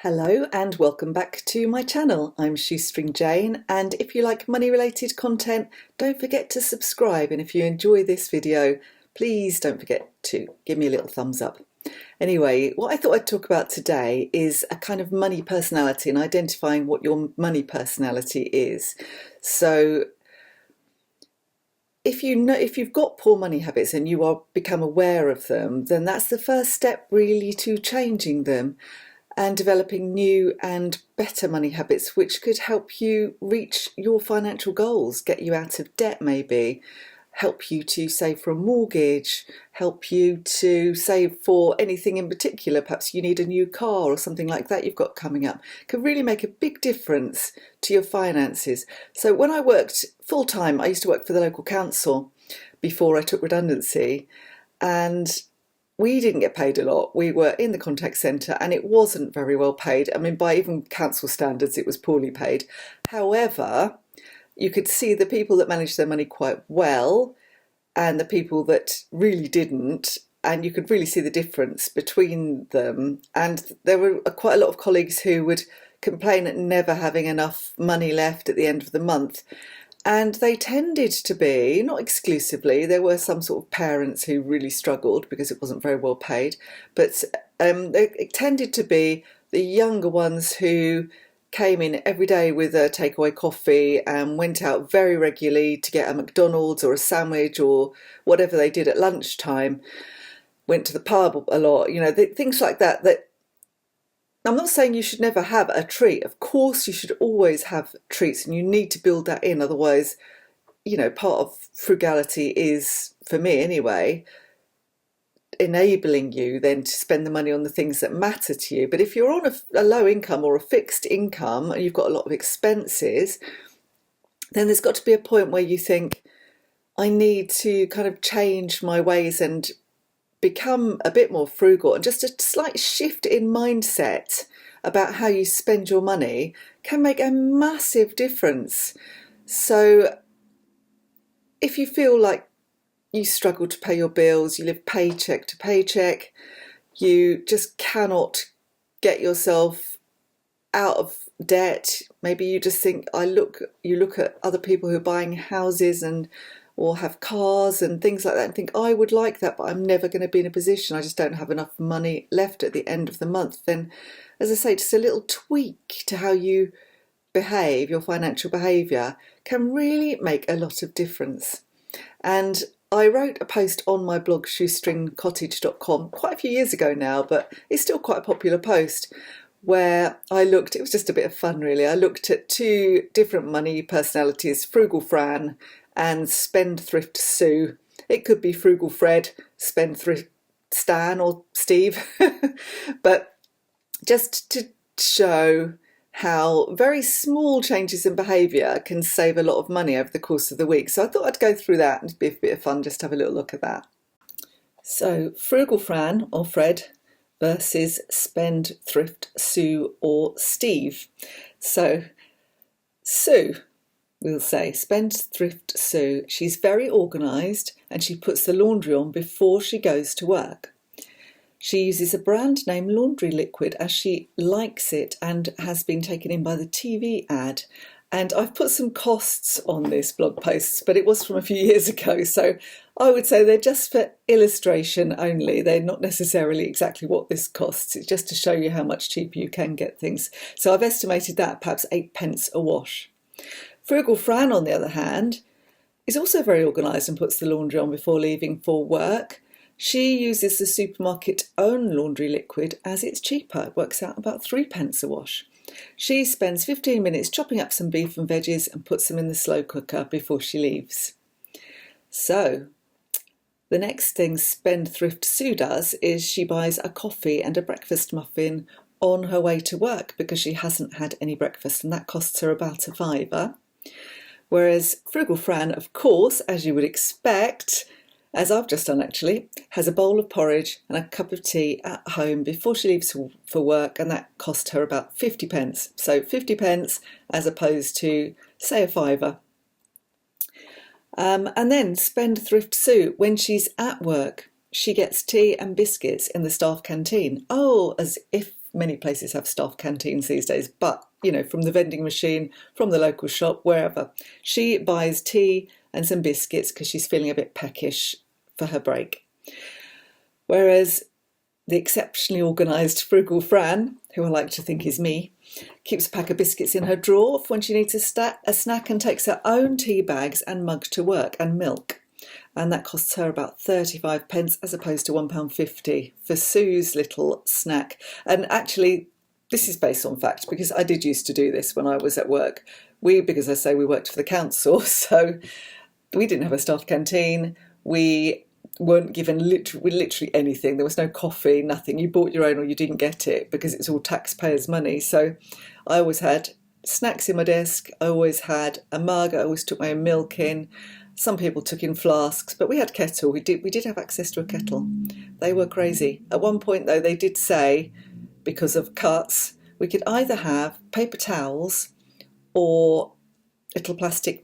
Hello and welcome back to my channel. I'm Shoestring Jane, and if you like money related content, don't forget to subscribe, and if you enjoy this video, please don't forget to give me a little thumbs up. Anyway, what I thought I'd talk about today is a kind of money personality and identifying what your money personality is. So if you've got poor money habits and you are become aware of them, then that's the first step really to changing them and developing new and better money habits which could help you reach your financial goals, get you out of debt maybe, help you to save for a mortgage, help you to save for anything in particular. Perhaps you need a new car or something like that you've got coming up. Can really make a big difference to your finances. So when I worked full-time, I used to work for the local council before I took redundancy, and we didn't get paid a lot. We were in the contact centre and it wasn't very well paid. I mean, by even council standards, it was poorly paid. However, you could see the people that managed their money quite well and the people that really didn't, and you could really see the difference between them. And there were quite a lot of colleagues who would complain at never having enough money left at the end of the month. And they tended to be, not exclusively, there were some sort of parents who really struggled because it wasn't very well paid, but it tended to be the younger ones who came in every day with a takeaway coffee and went out very regularly to get a McDonald's or a sandwich or whatever they did at lunchtime, went to the pub a lot, things like that. I'm not saying you should never have a treat. Of course, you should always have treats and you need to build that in. Otherwise, part of frugality is, for me anyway, enabling you then to spend the money on the things that matter to you. But if you're on a low income or a fixed income and you've got a lot of expenses, then there's got to be a point where you think, I need to kind of change my ways and become a bit more frugal, and just a slight shift in mindset about how you spend your money can make a massive difference. So if you feel like you struggle to pay your bills, you live paycheck to paycheck, you just cannot get yourself out of debt, maybe you just think, you look at other people who are buying houses or have cars and things like that and think, I would like that, but I'm never going to be in a position, I just don't have enough money left at the end of the month. Then, as I say, just a little tweak to how you behave, your financial behaviour, can really make a lot of difference. And I wrote a post on my blog shoestringcottage.com quite a few years ago now, but it's still quite a popular post, where it was just a bit of fun really, I looked at two different money personalities, Frugal Fran and Spendthrift Sue. It could be Frugal Fred, Spendthrift Stan or Steve, but just to show how very small changes in behaviour can save a lot of money over the course of the week. So I thought I'd go through that and it'd be a bit of fun just to have a little look at that. So Frugal Fran or Fred versus Spendthrift Sue or Steve. So Sue, we'll say, Spendthrift Sue, she's very organised and she puts the laundry on before she goes to work. She uses a brand name laundry liquid as she likes it and has been taken in by the TV ad. And I've put some costs on this blog post, but it was from a few years ago, so I would say they're just for illustration only. They're not necessarily exactly what this costs. It's just to show you how much cheaper you can get things. So I've estimated that perhaps 8p a wash. Frugal Fran, on the other hand, is also very organised and puts the laundry on before leaving for work. She uses the supermarket own laundry liquid as it's cheaper. It works out about 3p a wash. She spends 15 minutes chopping up some beef and veggies and puts them in the slow cooker before she leaves. So the next thing Spendthrift Sue does is she buys a coffee and a breakfast muffin on her way to work because she hasn't had any breakfast, and that costs her about a fiver. Whereas Frugal Fran, of course, as you would expect, as I've just done actually, has a bowl of porridge and a cup of tea at home before she leaves for work, and that cost her about 50p. So 50p as opposed to, say, a fiver. And then Spendthrift Sue, when she's at work, she gets tea and biscuits in the staff canteen. Oh, as if many places have staff canteens these days, but from the vending machine, from the local shop, wherever. She buys tea and some biscuits because she's feeling a bit peckish for her break. Whereas the exceptionally organised Frugal Fran, who I like to think is me, keeps a pack of biscuits in her drawer for when she needs a snack, and takes her own tea bags and mug to work, and milk. And that costs her about 35 pence as opposed to £1.50 for Sue's little snack. And actually, this is based on fact, because I did used to do this when I was at work. Because I say we worked for the council, so we didn't have a staff canteen. We weren't given literally anything. There was no coffee, nothing. You bought your own or you didn't get it because it's all taxpayers' money. So I always had snacks in my desk. I always had a mug. I always took my own milk in. Some people took in flasks, but we had kettle. We did have access to a kettle. They were crazy. At one point, though, they did say, because of cuts, we could either have paper towels or little plastic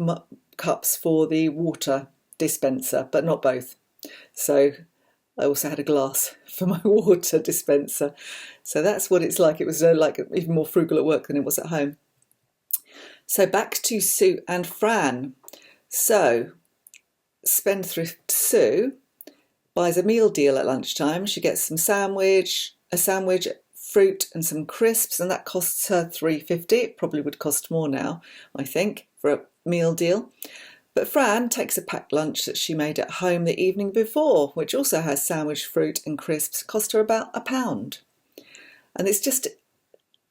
cups for the water dispenser, but not both. So I also had a glass for my water dispenser. So that's what it's like. It was like even more frugal at work than it was at home. So back to Sue and Fran. So Spendthrift Sue buys a meal deal at lunchtime. She gets a sandwich, fruit and some crisps, and that costs her £3.50. It probably would cost more now, I think, for a meal deal. But Fran takes a packed lunch that she made at home the evening before, which also has sandwich, fruit and crisps, cost her about £1. And it's just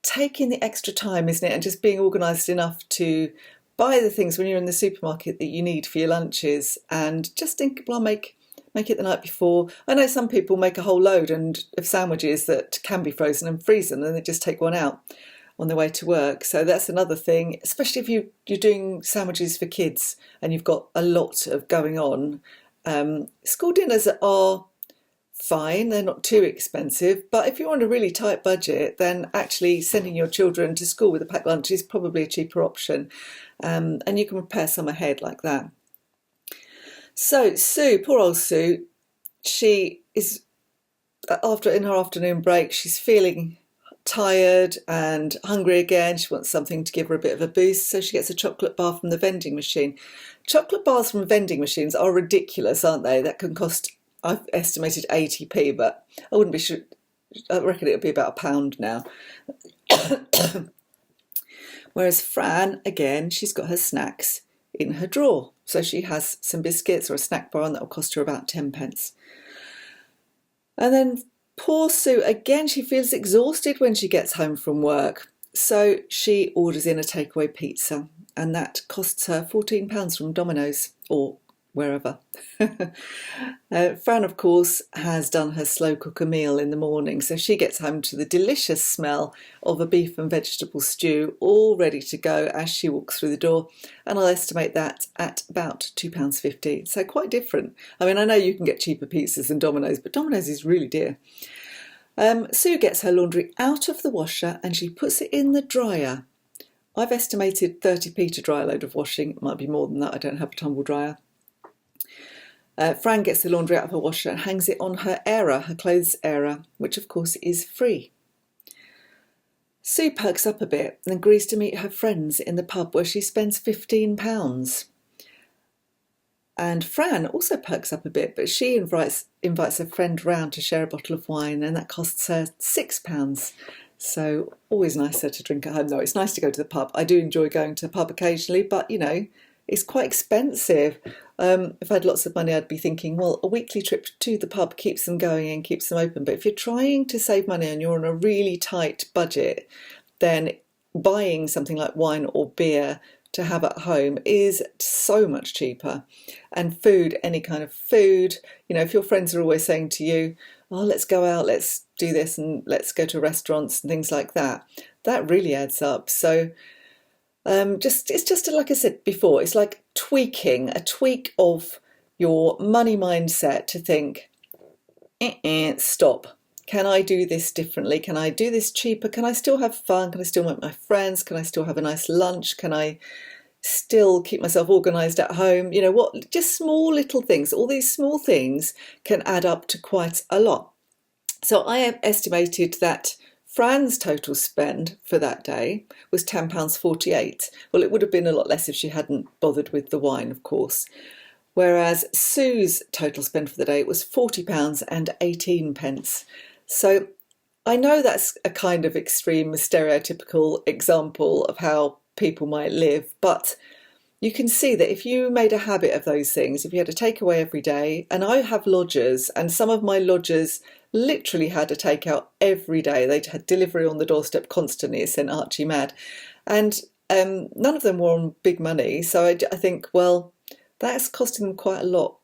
taking the extra time, isn't it, and just being organised enough to buy the things when you're in the supermarket that you need for your lunches, and just think, well, make it the night before. I know some people make a whole load of sandwiches that can be frozen and freeze them, and they just take one out on their way to work. So that's another thing, especially if you're doing sandwiches for kids and you've got a lot of going on. School dinners are fine, they're not too expensive, but if you're on a really tight budget, then actually sending your children to school with a packed lunch is probably a cheaper option, and you can prepare some ahead like that. So Sue, poor old Sue, she is, in her afternoon break, she's feeling tired and hungry again. She wants something to give her a bit of a boost, so she gets a chocolate bar from the vending machine. Chocolate bars from vending machines are ridiculous, aren't they? That can cost, I've estimated 80p, but I wouldn't be sure. I reckon it would be about £1 now. Whereas Fran, again, she's got her snacks in her drawer. So she has some biscuits or a snack bar, and that will cost her about 10 pence. And then poor Sue, again, she feels exhausted when she gets home from work. So she orders in a takeaway pizza, and that costs her £14 from Domino's or wherever. Fran, of course, has done her slow cooker meal in the morning, so she gets home to the delicious smell of a beef and vegetable stew all ready to go as she walks through the door, and I'll estimate that at about £2.50. So quite different. I mean, I know you can get cheaper pizzas than Domino's, but Domino's is really dear. Sue gets her laundry out of the washer and she puts it in the dryer. I've estimated 30p to dry a load of washing. It might be more than that. I don't have a tumble dryer. Fran gets the laundry out of her washer and hangs it on her airer, her clothes airer, which of course is free. Sue perks up a bit and agrees to meet her friends in the pub where she spends £15. And Fran also perks up a bit, but she invites a friend round to share a bottle of wine, and that costs her £6. So always nicer to drink at home, though. It's nice to go to the pub. I do enjoy going to the pub occasionally, but it's quite expensive. If I had lots of money, I'd be thinking, well, a weekly trip to the pub keeps them going and keeps them open. But if you're trying to save money and you're on a really tight budget, then buying something like wine or beer to have at home is so much cheaper. And food, any kind of food, if your friends are always saying to you, oh, let's go out, let's do this and let's go to restaurants and things like that, that really adds up. So it's just like I said before, it's like a tweak of your money mindset to think, stop. Can I do this differently? Can I do this cheaper? Can I still have fun? Can I still meet my friends? Can I still have a nice lunch? Can I still keep myself organised at home? Just small little things. All these small things can add up to quite a lot. So I have estimated that Fran's total spend for that day was £10.48. Well, it would have been a lot less if she hadn't bothered with the wine, of course. Whereas Sue's total spend for the day was £40.18. So I know that's a kind of extreme, stereotypical example of how people might live, but you can see that if you made a habit of those things, if you had a takeaway every day, and I have lodgers, and some of my lodgers literally had a takeout every day. They had delivery on the doorstep constantly. It sent Archie mad. And none of them were on big money. So I think, well, that's costing them quite a lot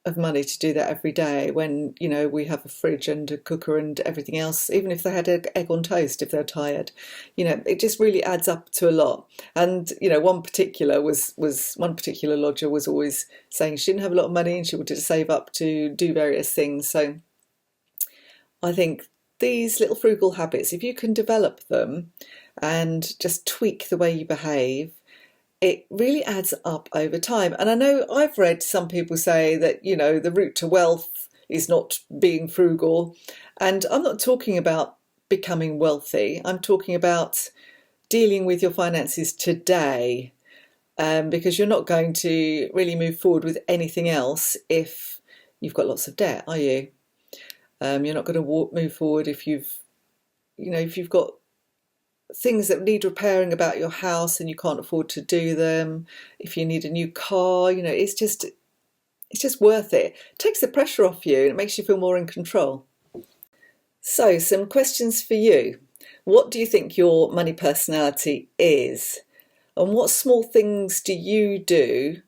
of money to do that every day when, you know, we have a fridge and a cooker and everything else, even if they had an egg on toast if they're tired. You know, it just really adds up to a lot. And, you know, one particular lodger was always saying she didn't have a lot of money and she wanted to save up to do various things. So I think these little frugal habits, if you can develop them and just tweak the way you behave, it really adds up over time. And I know I've read some people say that, you know, the route to wealth is not being frugal. And I'm not talking about becoming wealthy. I'm talking about dealing with your finances today, because you're not going to really move forward with anything else if you've got lots of debt, are you? You're not going to move forward if you've got things that need repairing about your house and you can't afford to do them. If you need a new car, you know, it's just worth it. It takes the pressure off you and it makes you feel more in control. So, some questions for you. What do you think your money personality is? And what small things do you do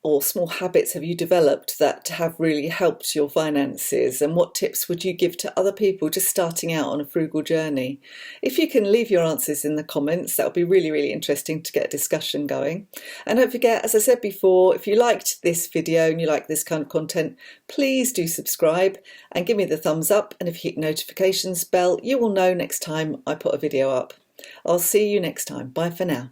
or small habits have you developed that have really helped your finances? And what tips would you give to other people just starting out on a frugal journey? If you can leave your answers in the comments, that would be really, really interesting to get a discussion going. And don't forget, as I said before, if you liked this video and you like this kind of content, please do subscribe and give me the thumbs up. And if you hit notifications bell, you will know next time I put a video up. I'll see you next time. Bye for now.